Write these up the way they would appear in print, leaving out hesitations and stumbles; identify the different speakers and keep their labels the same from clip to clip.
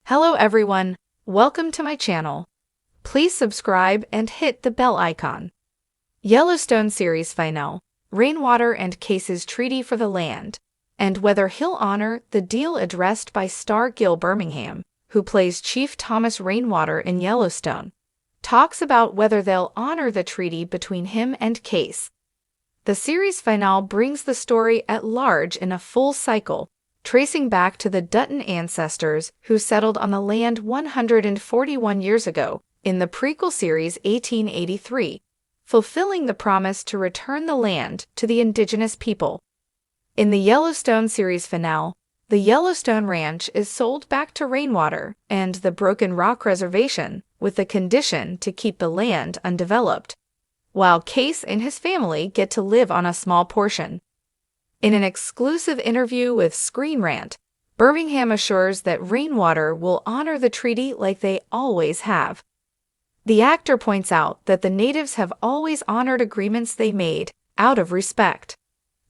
Speaker 1: Hello everyone, welcome to my channel. Please subscribe and hit the bell icon. Yellowstone series finale, Rainwater and Kayce's treaty for the land, and whether he'll honor the deal addressed by star Gil Birmingham, who plays Chief Thomas Rainwater in Yellowstone, talks about whether they'll honor the treaty between him and Kayce. The series finale brings the story at large in a full cycle, tracing back to the Dutton ancestors who settled on the land 141 years ago in the prequel series 1883, fulfilling the promise to return the land to the indigenous people. In the Yellowstone series finale, the Yellowstone Ranch is sold back to Rainwater and the Broken Rock Reservation with the condition to keep the land undeveloped, while Kayce and his family get to live on a small portion. In an exclusive interview with Screen Rant, Birmingham assures that Rainwater will honor the treaty like they always have. The actor points out that the natives have always honored agreements they made out of respect.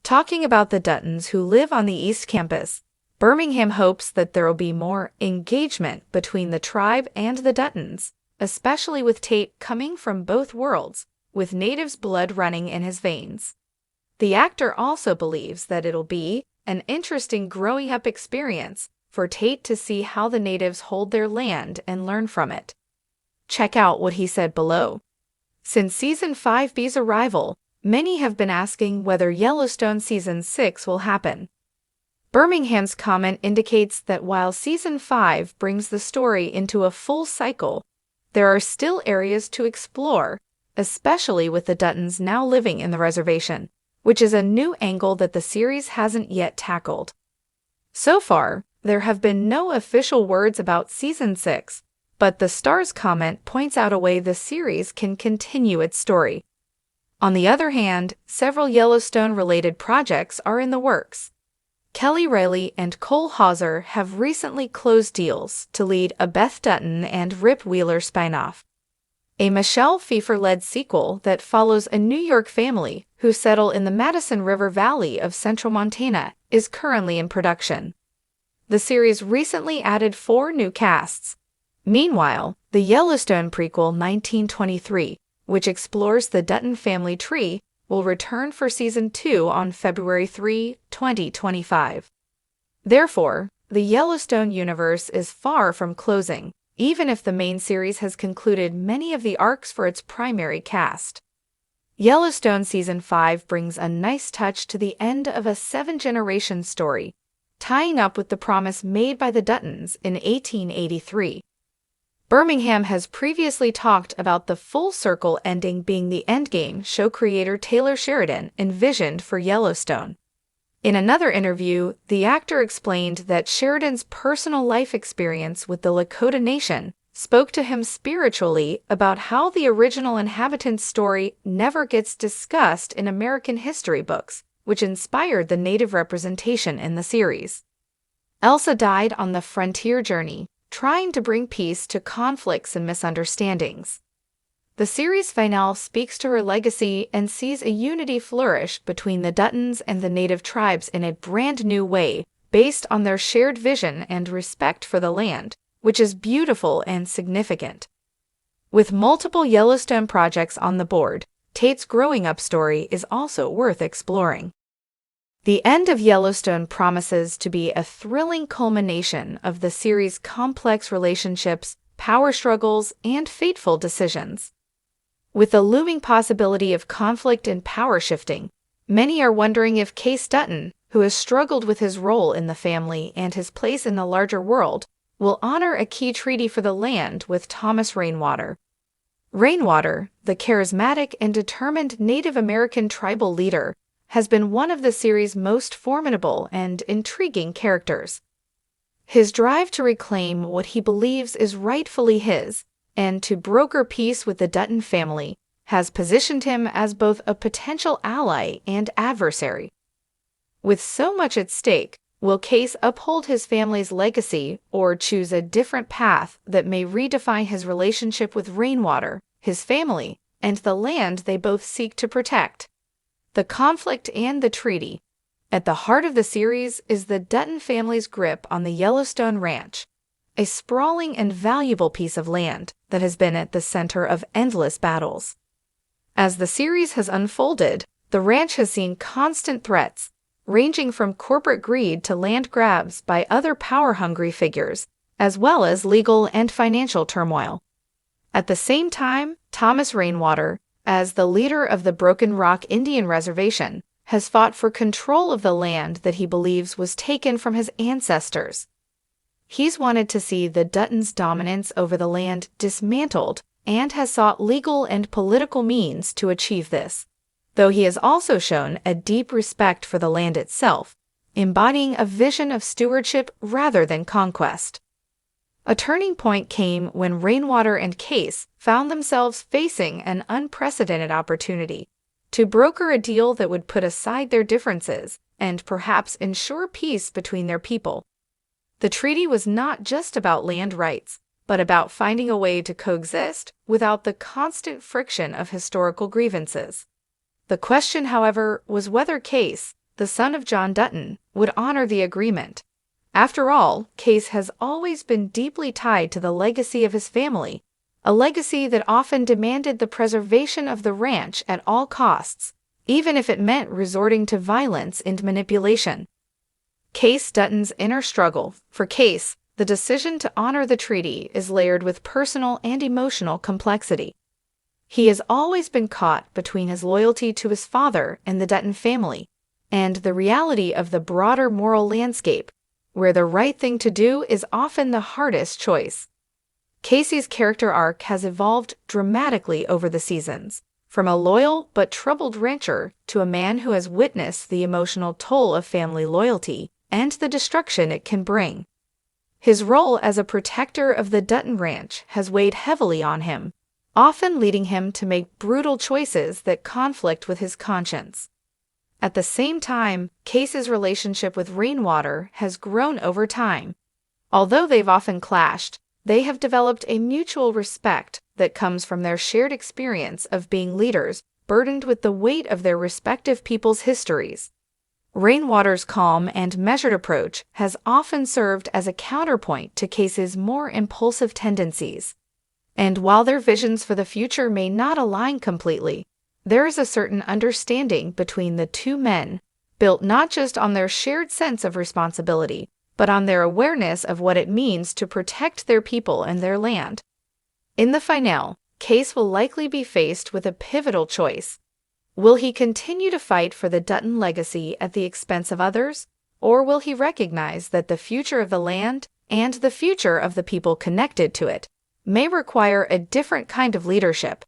Speaker 1: Talking about the Duttons who live on the East Campus, Birmingham hopes that there will be more engagement between the tribe and the Duttons, especially with Tate coming from both worlds, with natives' blood running in his veins. The actor also believes that it'll be an interesting growing up experience for Tate to see how the natives hold their land and learn from it. Check out what he said below. Since Season 5B's arrival, many have been asking whether Yellowstone Season 6 will happen. Birmingham's comment indicates that while Season 5 brings the story into a full cycle, there are still areas to explore, especially with the Duttons now living in the reservation, which is a new angle that the series hasn't yet tackled. So far, there have been no official words about Season 6, but the Star's comment points out a way the series can continue its story. On the other hand, several Yellowstone-related projects are in the works. Kelly Reilly and Cole Hauser have recently closed deals to lead a Beth Dutton and Rip Wheeler spinoff. A Michelle Pfeiffer-led sequel that follows a New York family who settle in the Madison River Valley of central Montana is currently in production. The series recently added 4 new casts. Meanwhile, the Yellowstone prequel 1923, which explores the Dutton family tree, will return for Season 2 on February 3, 2025. Therefore, the Yellowstone universe is far from closing, even if the main series has concluded many of the arcs for its primary cast. Yellowstone Season 5 brings a nice touch to the end of a 7-generation story, tying up with the promise made by the Duttons in 1883. Birmingham has previously talked about the full circle ending being the endgame show creator Taylor Sheridan envisioned for Yellowstone. In another interview, the actor explained that Sheridan's personal life experience with the Lakota Nation spoke to him spiritually about how the original inhabitants' story never gets discussed in American history books, which inspired the Native representation in the series. Elsa died on the frontier journey, trying to bring peace to conflicts and misunderstandings. The series finale speaks to her legacy and sees a unity flourish between the Duttons and the Native tribes in a brand new way, based on their shared vision and respect for the land, which is beautiful and significant. With multiple Yellowstone projects on the board, Tate's growing up story is also worth exploring. The end of Yellowstone promises to be a thrilling culmination of the series' complex relationships, power struggles, and fateful decisions. With the looming possibility of conflict and power shifting, many are wondering if Kayce Dutton, who has struggled with his role in the family and his place in the larger world, will honor a key treaty for the land with Thomas Rainwater. Rainwater, the charismatic and determined Native American tribal leader, has been one of the series' most formidable and intriguing characters. His drive to reclaim what he believes is rightfully his, and to broker peace with the Dutton family, has positioned him as both a potential ally and adversary. With so much at stake, will Kayce uphold his family's legacy or choose a different path that may redefine his relationship with Rainwater, his family, and the land they both seek to protect? The conflict and the treaty. At the heart of the series is the Dutton family's grip on the Yellowstone Ranch, a sprawling and valuable piece of land that has been at the center of endless battles. As the series has unfolded, the ranch has seen constant threats, ranging from corporate greed to land grabs by other power-hungry figures, as well as legal and financial turmoil. At the same time, Thomas Rainwater, as the leader of the Broken Rock Indian Reservation, has fought for control of the land that he believes was taken from his ancestors. He's wanted to see the Duttons' dominance over the land dismantled and has sought legal and political means to achieve this, though he has also shown a deep respect for the land itself, embodying a vision of stewardship rather than conquest. A turning point came when Rainwater and Kayce found themselves facing an unprecedented opportunity to broker a deal that would put aside their differences and perhaps ensure peace between their people. The treaty was not just about land rights, but about finding a way to coexist without the constant friction of historical grievances. The question, however, was whether Kayce, the son of John Dutton, would honor the agreement. After all, Kayce has always been deeply tied to the legacy of his family, a legacy that often demanded the preservation of the ranch at all costs, even if it meant resorting to violence and manipulation. Kayce Dutton's inner struggle. For Kayce, the decision to honor the treaty is layered with personal and emotional complexity. He has always been caught between his loyalty to his father and the Dutton family, and the reality of the broader moral landscape, where the right thing to do is often the hardest choice. Kayce's character arc has evolved dramatically over the seasons, from a loyal but troubled rancher to a man who has witnessed the emotional toll of family loyalty and the destruction it can bring. His role as a protector of the Dutton ranch has weighed heavily on him, often leading him to make brutal choices that conflict with his conscience. At the same time, Kayce's relationship with Rainwater has grown over time. Although they've often clashed, they have developed a mutual respect that comes from their shared experience of being leaders burdened with the weight of their respective people's histories. Rainwater's calm and measured approach has often served as a counterpoint to Kayce's more impulsive tendencies. And while their visions for the future may not align completely, there is a certain understanding between the two men, built not just on their shared sense of responsibility, but on their awareness of what it means to protect their people and their land. In the finale, Kayce will likely be faced with a pivotal choice. Will he continue to fight for the Dutton legacy at the expense of others, or will he recognize that the future of the land and the future of the people connected to it may require a different kind of leadership?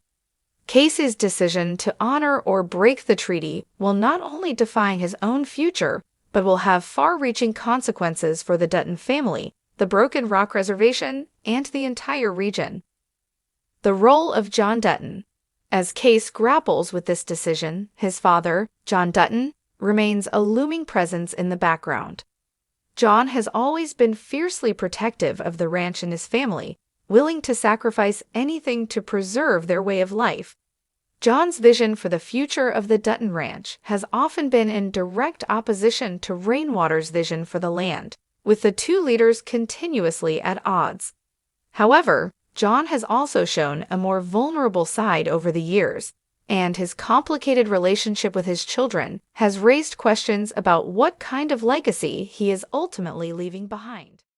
Speaker 1: Kayce's decision to honor or break the treaty will not only define his own future, but will have far-reaching consequences for the Dutton family, the Broken Rock Reservation, and the entire region. The role of John Dutton. As Kayce grapples with this decision, his father, John Dutton, remains a looming presence in the background. John has always been fiercely protective of the ranch and his family, willing to sacrifice anything to preserve their way of life. John's vision for the future of the Dutton Ranch has often been in direct opposition to Rainwater's vision for the land, with the two leaders continuously at odds. However, John has also shown a more vulnerable side over the years, and his complicated relationship with his children has raised questions about what kind of legacy he is ultimately leaving behind.